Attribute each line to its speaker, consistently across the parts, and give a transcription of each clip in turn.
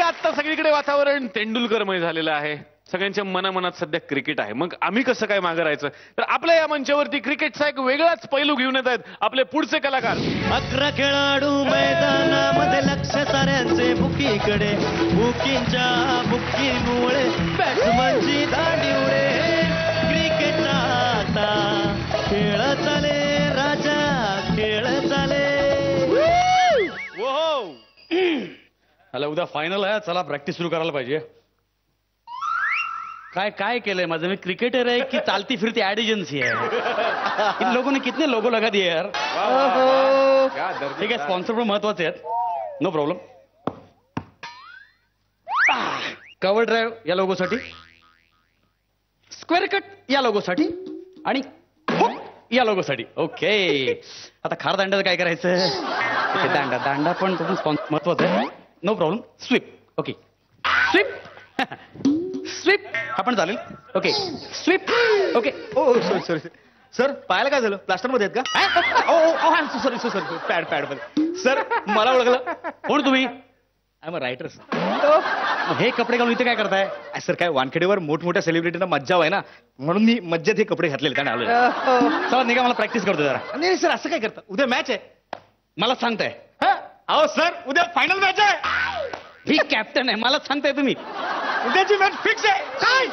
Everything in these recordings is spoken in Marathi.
Speaker 1: आता सगळीकडे वातावरण तेंडुलकरमय झालेलं आहे. सगळ्यांच्या मनामनात सध्या क्रिकेट आहे. मग आम्ही कसं काय मागे राहायचं? तर आपल्या या मंचावरती क्रिकेटचा एक वेगळाच पैलू घेऊन येत आहेत आपले पुढचे कलाकार.
Speaker 2: 11 खेळाडू मैदानामध्ये लक्ष साऱ्यांचे बुकीकडे. बुकींच्या बुकीमुळे बॅट्समनची दांडी उडे. क्रिकेटचा आता खेळ चाले राजा, खेळ चाले.
Speaker 3: मला उद्या फायनल आहे, चला प्रॅक्टिस सुरू करायला पाहिजे. काय काय केलंय माझं? मी क्रिकेटर आहे की चालती फिरती ऍड एजन्सी आहे? इन लोगों ने कितने लोगो लगा दिए यार. ठीक आहे, स्पॉन्सर पण महत्वाचे आहेत, नो प्रॉब्लेम. कव्हर ड्राईव्ह या लोगोसाठी, स्क्वेअर कट या लोगोसाठी आणि हुक या लोगोसाठी. ओके, आता खार दांड्याचं काय करायचं? दांडा दांडा पण तो पण महत्वाचा आहे, no problem. Sweep, okay sweep. Sweep आपण चालेल. Okay sweep. Okay.
Speaker 2: Oh sorry sorry sir, पाहायला काय झालं? प्लास्टर मध्ये आहेत का? Oh sorry sorry, pad pad मध्ये. सर मला ओळखलं?
Speaker 3: कोण तुम्ही?
Speaker 2: I am a writer.
Speaker 3: हे कपडे घालून इथे काय करताय?
Speaker 2: सर काय वानखेडेवर मोठमोठ्या सेलिब्रिटींना मज्जा आहे ना, म्हणून मी मज्जेत हे कपडे घातलेले कारण आलोय.
Speaker 3: चला निघा, मला प्रॅक्टिस करतो जरा.
Speaker 2: नाही सर, असं काय करता? उद्या मॅच आहे.
Speaker 3: मला सांगताय?
Speaker 2: अहो सर, उद्या फायनल मॅच आहे.
Speaker 3: मी कॅप्टन आहे, मला सांगताय तुम्ही?
Speaker 2: उद्याची मॅच फिक्स आहे. काय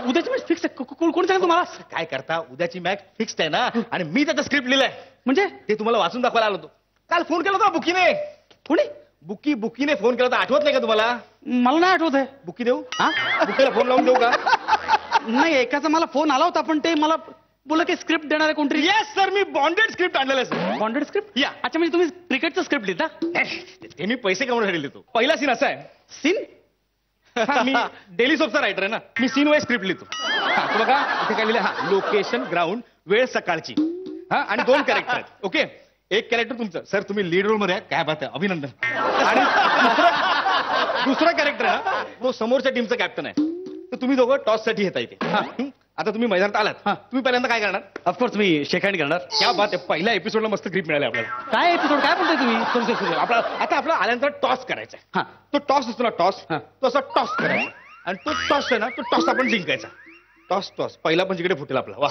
Speaker 3: उद्याची मॅच फिक्स आहे? कोण सांग तुम्हाला?
Speaker 2: काय करता? उद्याची मॅच फिक्स आहे ना, आणि मी त्याचा स्क्रिप्ट लिहिलाय.
Speaker 3: म्हणजे
Speaker 2: ते तुम्हाला वाचून दाखवायला आलो होतो. काल फोन केला होता बुकीने.
Speaker 3: कोणी?
Speaker 2: बुकीने फोन केला होता, आठवत नाही का तुम्हाला?
Speaker 3: मला नाही आठवत आहे.
Speaker 2: बुकी देऊ?
Speaker 3: हा,
Speaker 2: बुकीला फोन लावून देऊ का?
Speaker 3: नाही, एकाचा मला फोन आला होता, पण ते मला बोला की स्क्रिप्ट देणार आहे कोणतरी.
Speaker 2: येस सर, मी बॉन्डेड स्क्रिप्ट आणलेलं आहे सर.
Speaker 3: Bonded script?
Speaker 2: या.
Speaker 3: अच्छा, म्हणजे तुम्ही क्रिकेटचं स्क्रिप्ट लिहिता?
Speaker 2: ते मी पैसे कमवण्यासाठी लिहितो. पहिला सीन असा आहे.
Speaker 3: सीन?
Speaker 2: मी डेली सोपचा रायटर आहे ना, मी सीन वाईज स्क्रिप्ट लिहितो. हा बघा, इथे काय लिहिलं? हा, लोकेशन, ग्राउंड, वेळ सकाळची. हा, आणि 2 कॅरेक्टर आहेत. ओके, एक कॅरेक्टर तुमचं सर, तुम्ही लीड रोल मध्ये आहे. काय बात आहे, अभिनंदन. आणि दुसरा कॅरेक्टर आहे ना, तो समोरच्या टीमचा कॅप्टन आहे. तर तुम्ही दोघं टॉस साठी येता इथे. आता तुम्ही मैदानात आलात, तुम्ही पहिल्यांदा काय करणार?
Speaker 3: ऑफकोर्स मी शेक हँड करणार.
Speaker 2: क्या बात आहे, पहिल्या एपिसोडला मस्त ग्रीप मिळाली आपल्याला.
Speaker 3: काय एपिसोड? काय बोलताय तुम्ही?
Speaker 2: आता आपला आल्यानंतर टॉस करायचा.
Speaker 3: हा,
Speaker 2: तो टॉस असतो ना, टॉस,
Speaker 3: हा.
Speaker 2: तो असा टॉस करायचा. आणि तो टॉस आहे ना, तो टॉस आपण जिंकायचा. टॉस पहिला पंच इकडे फुटेल आपला. वा,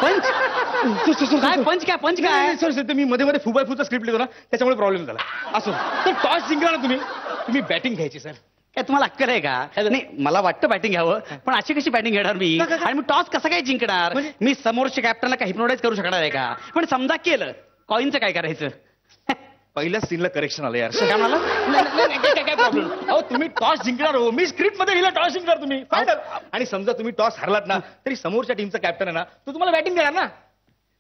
Speaker 3: पंच? काय पंच? काय पंच? काय
Speaker 2: सर सर, मी मध्ये मध्ये फुबाय फुचा स्क्रिप्ट लिहितो ना, त्याच्यामुळे प्रॉब्लेम झाला. असो, तर टॉस जिंकला ना तुम्ही बॅटिंग घ्यायची सर.
Speaker 3: काय तुम्हाला अक्कल आहे का? नाही, मला वाटतं बॅटिंग घ्यावं, पण अशी कशी बॅटिंग घेणार मी? आणि मी टॉस कसं काय जिंकणार? मी समोरच्या कॅप्टनला काही हिप्नोटाईज करू शकणार आहे का? पण समजा केलं, कॉईनचं काय करायचं?
Speaker 2: पहिल्या सीनला करेक्शन आलं यार.
Speaker 3: काय म्हणाला?
Speaker 2: काय प्रॉब्लेम? अहो, तुम्ही टॉस जिंकणार हो, मी स्क्रिप्ट मध्ये लिहिलं टॉस जिंकणार तुम्ही. आणि समजा तुम्ही टॉस हरलात ना, तरी समोरच्या टीमचा कॅप्टन आहे ना, तो तुम्हाला बॅटिंग देणार ना.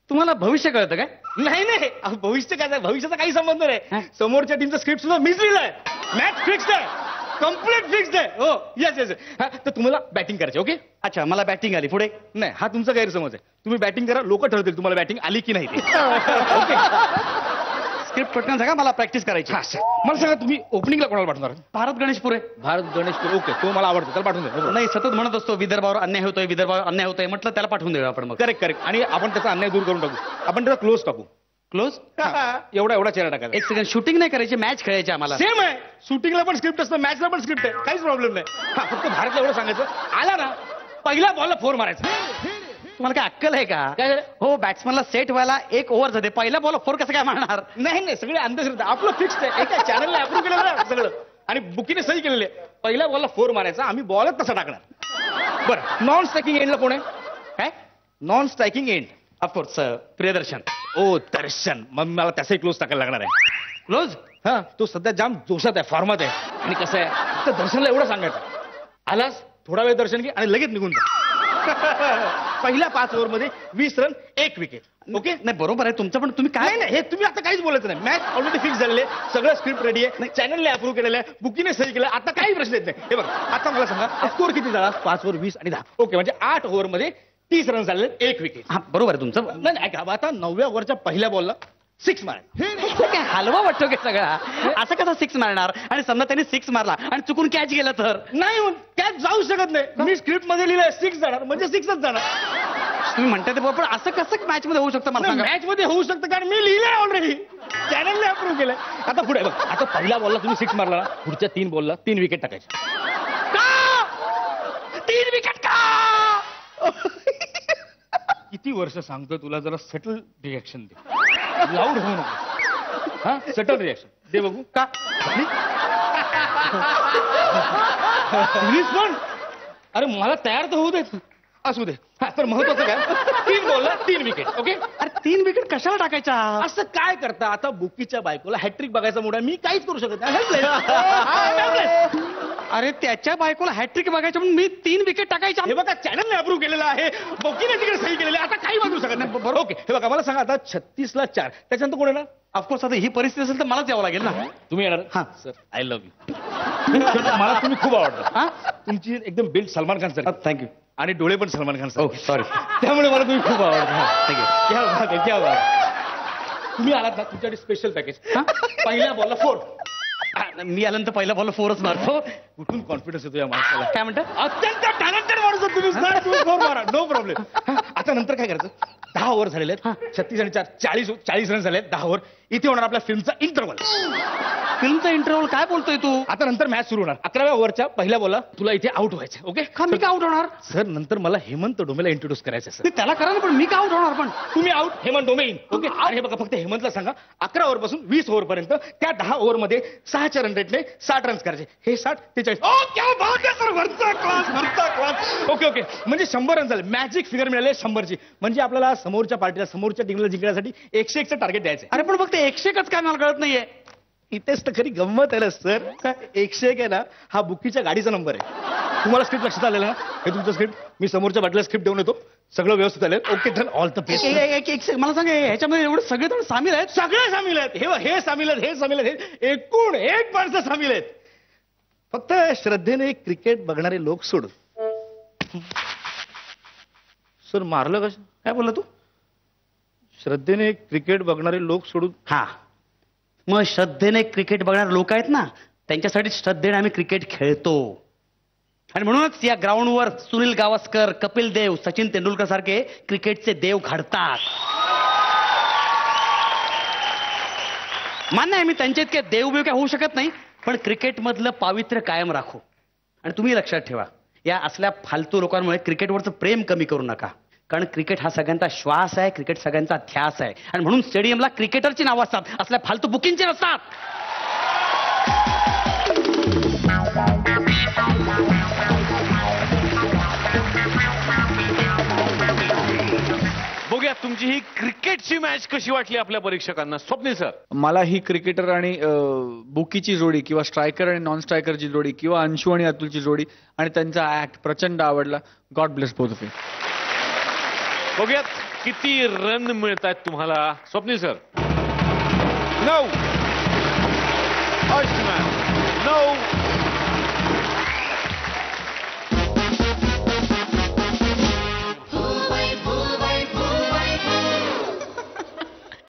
Speaker 3: तुम्हाला भविष्य कळतं काय?
Speaker 2: नाही नाही, भविष्य काय, भविष्याचा काही संबंध नाही. समोरच्या टीमचा स्क्रिप्ट सुद्धा मीच लिहिलाय. मॅच फिक्स्ड आहे, कम्प्लीट फिक्स्ड आहे. हो, येस येस. तर तुम्हाला बॅटिंग करायची. ओके.
Speaker 3: अच्छा, मला बॅटिंग आली. पुढे?
Speaker 2: नाही, हा तुमचा गैरसमज आहे. तुम्ही बॅटिंग करा, लोक ठरवतील तुम्हाला बॅटिंग आली की नाही ते. ओके.
Speaker 3: स्क्रिप्ट पटकन सांगा, मला प्रॅक्टिस करायची.
Speaker 2: मला सांगा, तुम्ही ओपनिंगला कोणाला पाठवणार?
Speaker 3: भारत गणेशपुरे.
Speaker 2: भारत गणेशपुरे. ओके, तो मला आवडतो, त्याला पाठवून द्या.
Speaker 3: नाही, सतत म्हणत असतो विदर्भावर अन्याय होतोय, विदर्भावर अन्याय होतोय, म्हटलं त्याला पाठवून देऊया आपण. मग
Speaker 2: करेक्ट करेक्ट. आणि आपण त्याचा अन्याय दूर करून टाकू. आपण त्याचा क्लोज टाकू.
Speaker 3: क्लोज?
Speaker 2: एवढा चेहरा टाकायचा.
Speaker 3: एक सेकंड, शूटिंग नाही करायची, मॅच खेळायची आम्हाला.
Speaker 2: सेम आहे, शूटिंगला पण स्क्रिप्ट असतं, मॅचला पण स्क्रिप्ट आहे, काहीच प्रॉब्लेम नाही. फक्त भारतला एवढं सांगायचं, आला ना पहिल्या बॉलला 4 मारायचा.
Speaker 3: तुम्हाला काय अक्कल आहे का? हो, बॅट्समनला सेट व्हायला 1 ओव्हर जाते, पहिल्या बॉलला 4 कसं काय मारणार?
Speaker 2: नाही, सगळे अंधश्रद्धा. आपलं फिक्स आहे, एका चॅनलला अप्रूव्ह केलेलं आहे सगळं, आणि बुकीने सही केलेले. पहिल्या बॉलला 4 मारायचा, आम्ही बॉलच तसा टाकणार. बरं, नॉन स्ट्रायकिंग एंडला कोण आहे?
Speaker 3: काय
Speaker 2: non striking end?
Speaker 3: Of course Priyadarshan.
Speaker 2: ओ दर्शन, मग मला त्याचाही क्लोज टाकायला लागणार आहे.
Speaker 3: क्लोज?
Speaker 2: हा, तो सध्या जाम जोशात आहे, फॉर्मात आहे. आणि कसं आहे, तर दर्शनला एवढं सांगायचं, आलास थोडा वेळ दर्शन घे आणि लगेच निघून जा. पहिल्या 5 ओव्हरमध्ये 20 रन 1 विकेट. ओके.
Speaker 3: नाही, बरोबर आहे तुमचं, पण तुम्ही काय?
Speaker 2: नाही, हे तुम्ही आता काहीच बोलायचं नाही. मॅच ऑलरेडी फिक्स झालेले, सगळं स्क्रिप्ट रेडी आहे, चॅनलने अप्रूव्ह केलेलं आहे, बुकीने सही केलं, आता काही प्रश्न येत नाही. हे बघा, आता मला सांगा, स्कोर किती झाला? 5 ओव्हर 20 आणि 10. ओके, म्हणजे 8 ओव्हरमध्ये 30 रन झाले, 1 विकेट.
Speaker 3: हा, बरोबर आहे तुमचं.
Speaker 2: नाही, ऐका, आता 9व्या ओव्हरच्या पहिल्या बॉलला 6 मारायचं.
Speaker 3: काय हलवा वाटतो की सगळा? असं कसं 6 मारणार? आणि समजा त्यांनी 6 मारला आणि चुकून कॅच गेला तर?
Speaker 2: नाही, कॅच जाऊ शकत नाही. मी स्क्रिप्ट मध्ये लिहिलंय 6 जाणार, म्हणजे 6च जाणार.
Speaker 3: तुम्ही म्हणता ते बरोबर, असं कसं मॅच मध्ये होऊ शकतं मला सांगा?
Speaker 2: मॅच मध्ये होऊ शकतं, कारण मी लिहिलंय ऑलरेडी. चॅनलने अप्रूव्ह केलंय. आता पुढे बघ, आता पहिल्या बॉलला तुम्ही 6 मारला ना, पुढच्या 3 बॉलला 3 विकेट टाकायच्या. का 3 विकेट का? किती वर्ष सांगतोय तुला, जरा सेटल रिएक्शन दे, लाऊड होऊ नको. हा, सेटल रिएक्शन दे बघू. का प्लीज पण, अरे मला तयार तर होऊ देत. असू दे. हा, तर महत्वाचं काय, 3 बॉलला 3 विकेट. ओके.
Speaker 3: अरे 3 विकेट कशाला टाकायच्या?
Speaker 2: असं काय करता आता, बुकीच्या बायकोला हॅट्रिक बघायचा मूड आहे, मी काहीच करू शकत नाही. Helpless.
Speaker 3: अरे त्याच्या बायकोला हॅट्रिक बघायच्या म्हणून मी 3 विकेट टाकायच्या.
Speaker 2: हे बघा, चॅनलने अप्रूव्ह केलेलं आहे, बुकीने तिकडे सही केलेली आहे, आता काही वाजू शकत नाही. बरोबर. ओके, हे बघा, मला सांगा आता 36ला 4, त्याच्यानंतर कोण येणार?
Speaker 3: ऑफकोर्स आता ही परिस्थिती असेल तर मलाच यावं लागेल ना.
Speaker 2: तुम्ही येणार?
Speaker 3: हा.
Speaker 2: Sir, I love you. मला तुम्ही खूप आवडता.
Speaker 3: हा,
Speaker 2: तुमची एकदम build Salman Khan sir,
Speaker 3: thank you.
Speaker 2: आणि डोळे पण सलमान खान सर.
Speaker 3: ओ सॉरी.
Speaker 2: त्यामुळे मला तुम्ही खूप आवडता.
Speaker 3: थँक्यू.
Speaker 2: क्या बात आहे, क्या बात आहे. तुम्ही आलात ना, तुमच्यासाठी स्पेशल पॅकेज. पहिल्या बॉलला 4.
Speaker 3: मी आल्यानंतर पहिला बॉल 4च मारतो.
Speaker 2: कुठून कॉन्फिडन्स येतो या माणसाला?
Speaker 3: काय म्हणतात?
Speaker 2: अत्यंत टॅलेंटेड माणूस आहात तुम्ही सर. तुम्ही 4 मारा, नो प्रॉब्लेम. आता नंतर काय करायचं, 10 ओव्हर झालेले आहेत, 36 आणि 4 40 रन झाले आहेत. 10 ओव्हर. इथे होणार आपल्या फिल्मचा इंटरव्हल.
Speaker 3: फिल्मचा इंटरव्हल काय बोलतोय तू?
Speaker 2: आता नंतर मॅच सुरू होणार. 11व्या ओव्हरच्या पहिल्या बॉलला तुला इथे आउट व्हायचं. ओके.
Speaker 3: का मी का आउट होणार?
Speaker 2: सर, नंतर मला हेमंत डोमेला इंट्रोड्यूस करायचं सर.
Speaker 3: ते त्याला करा ना, पण मी का आउट होणार? पण
Speaker 2: तुम्ही out, Hemant Dome in. Okay. आणि हे बघा, फक्त हेमंतला सांगा 11 ओव्हर पासून 20 ओव्हर पर्यंत त्या 10 ओव्हर मध्ये 6च्या रन रेटने 60 रन्स करायचे. हे 60 43. ओ क्या बात आहे सर, वरचा क्लास, वरचा क्लास. ओके ओके, म्हणजे 100 रन झाले. मॅजिक फिगर मिळाले 100ची. म्हणजे आपल्याला समोरच्या पार्टीला, समोरच्या टीमला जिंकण्यासाठी 101चं टार्गेट द्यायचं.
Speaker 3: अरे पण फक्त 101च काय मला कळत नाहीये.
Speaker 2: इथेच तर खरी गंमत आहे ना सर. 101 आहे ना, हा बुकीच्या गाडीचा नंबर आहे. तुम्हाला स्क्रिप्ट लक्षात आलेला ना? हे तुमचं स्क्रिप्ट. मी समोरच्या बाटलीला स्क्रिप्ट देऊन येतो. सगळं व्यवस्थित आलं. Okay, done. All the best.
Speaker 3: एक मला सांग, ह्याच्यामध्ये एवढे सगळे जण सामील आहेत?
Speaker 2: सगळे सामील आहेत. हे सामील आहेत, हे सामील आहेत, हे एकूण 1 माणसं सामील आहेत. फक्त श्रद्धेने क्रिकेट बघणारे लोक सोडून. सर, मारलं कसं?
Speaker 3: काय बोलला तू?
Speaker 2: श्रद्धेने क्रिकेट बघणारे लोक सोडून.
Speaker 3: हा, मग श्रद्धेने क्रिकेट बघणारे लोक आहेत ना, त्यांच्यासाठी श्रद्धेने आम्ही क्रिकेट खेळतो. आणि म्हणूनच या ग्राउंडवर सुनील गावस्कर, कपिल देव, सचिन तेंडुलकर सारखे क्रिकेटचे देव घडतात. मान्य आहे, मी त्यांच्या इतके देवबिव काय होऊ शकत नाही, पण क्रिकेटमधलं पावित्र्य कायम राखू. आणि तुम्ही लक्षात ठेवा, या असल्या फालतू लोकांमुळे क्रिकेटवरचं प्रेम कमी करू नका. कारण क्रिकेट हा सगळ्यांचा श्वास आहे, क्रिकेट सगळ्यांचा ध्यास आहे. आणि म्हणून स्टेडियमला क्रिकेटरची नावं असतात, असल्या फालतू बुकिंगची नसतात.
Speaker 1: बघूया तुमची ही क्रिकेटची मॅच कशी वाटली आपल्या परीक्षकांना. स्वप्नील सर.
Speaker 4: मला ही क्रिकेटर आणि बुकीची जोडी किंवा स्ट्रायकर आणि नॉन स्ट्रायकरची जोडी किंवा अंशू आणि अतुलची जोडी आणि त्यांचा ऍक्ट प्रचंड आवडला. God bless both of you.
Speaker 1: बघूयात किती रन मिळत आहेत तुम्हाला. स्वप्नील सर.
Speaker 2: 9.
Speaker 1: 9